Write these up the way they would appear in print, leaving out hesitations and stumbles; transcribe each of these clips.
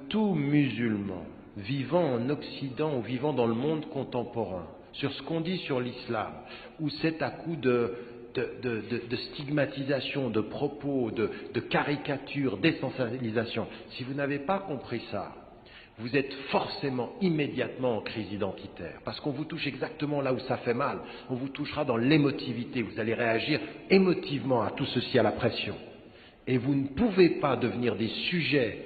tout musulman vivant en Occident ou vivant dans le monde contemporain, sur ce qu'on dit sur l'islam, où c'est à coup de stigmatisation, de propos, de caricatures, d'essentialisation, si vous n'avez pas compris ça, vous êtes forcément immédiatement en crise identitaire, parce qu'on vous touche exactement là où ça fait mal, on vous touchera dans l'émotivité, vous allez réagir émotivement à tout ceci, à la pression. Et vous ne pouvez pas devenir des sujets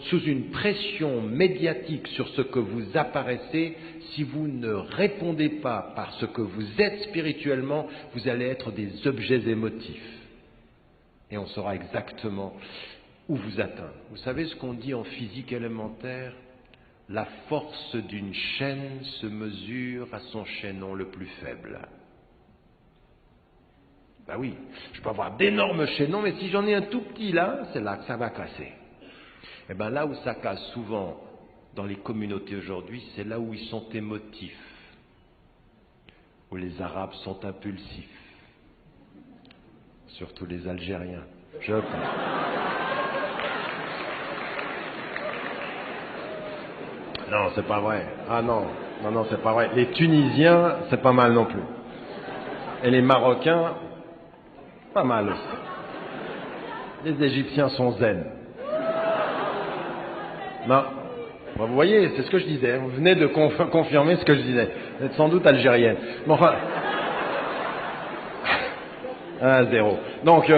sous une pression médiatique sur ce que vous apparaissez si vous ne répondez pas par ce que vous êtes spirituellement, vous allez être des objets émotifs. Et on saura exactement où vous atteindre. Vous savez ce qu'on dit en physique élémentaire? La force d'une chaîne se mesure à son chaînon le plus faible. Ben oui, je peux avoir d'énormes chaînons, mais si j'en ai un tout petit là, c'est là que ça va casser. Et bien là où ça casse souvent dans les communautés aujourd'hui, c'est là où ils sont émotifs, où les Arabes sont impulsifs, surtout les Algériens. Je pense. Non, c'est pas vrai. Ah non, c'est pas vrai. Les Tunisiens, c'est pas mal non plus. Et les Marocains, pas mal aussi. Les Égyptiens sont zen. Non, vous voyez, c'est ce que je disais. Vous venez de confirmer ce que je disais. Vous êtes sans doute algérienne. Mais enfin, 1-0. Donc,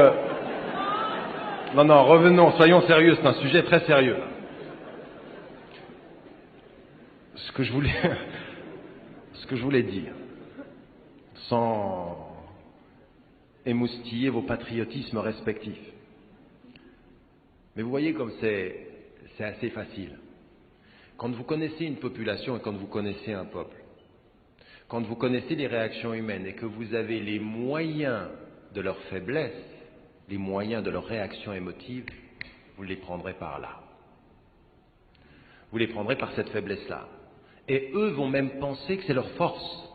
non, revenons, soyons sérieux. C'est un sujet très sérieux. Ce que je voulais dire, sans émoustiller vos patriotismes respectifs. Mais vous voyez comme c'est assez facile. Quand vous connaissez une population et quand vous connaissez un peuple, quand vous connaissez les réactions humaines et que vous avez les moyens de leur faiblesse, les moyens de leur réaction émotive, vous les prendrez par là. Vous les prendrez par cette faiblesse-là. Et eux vont même penser que c'est leur force.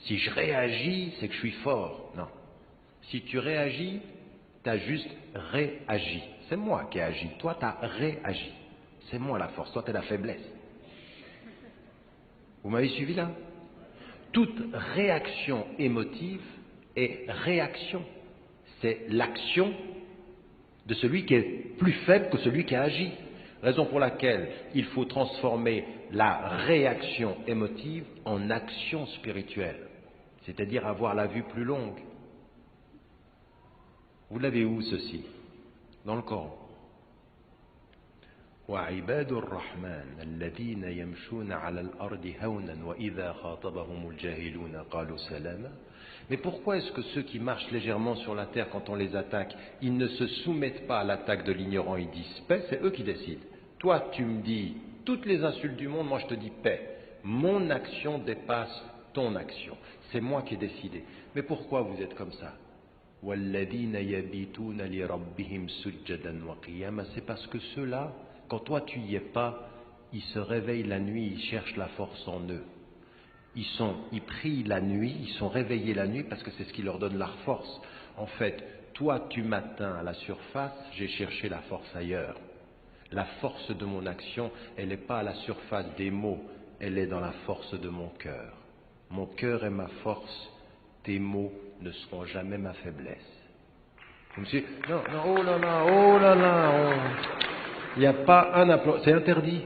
Si je réagis, c'est que je suis fort. Non. Si tu réagis, tu as juste réagi. C'est moi qui ai agi. Toi, tu as réagi. C'est moi la force. Toi, tu es la faiblesse. Vous m'avez suivi là? Toute réaction émotive est réaction. C'est l'action de celui qui est plus faible que celui qui a agi. Raison pour laquelle il faut transformer la réaction émotive en action spirituelle, c'est-à-dire avoir la vue plus longue. Vous l'avez où ceci? Dans le Coran. وعباد الرحمن الذين يمشون على الأرض هونا وإذا خاطبهم الجاهلون قالوا سلاما. Mais pourquoi est-ce que ceux qui marchent légèrement sur la terre, quand on les attaque, ils ne se soumettent pas à l'attaque de l'ignorant, ils disent paix? C'est eux qui décident. Toi, tu me dis toutes les insultes du monde, moi je te dis paix. Mon action dépasse ton action. C'est moi qui ai décidé. Mais pourquoi vous êtes comme ça? C'est parce que ceux-là, quand toi tu y es pas, ils se réveillent la nuit, ils cherchent la force en eux. Ils prient la nuit, ils sont réveillés la nuit parce que c'est ce qui leur donne la force. En fait, toi tu m'atteins à la surface, j'ai cherché la force ailleurs. La force de mon action, elle n'est pas à la surface des mots, elle est dans la force de mon cœur. Mon cœur est ma force, tes mots ne seront jamais ma faiblesse. Monsieur, non, oh là là, il n'y a pas un applaudissement, c'est interdit,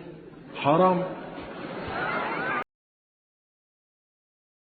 haram.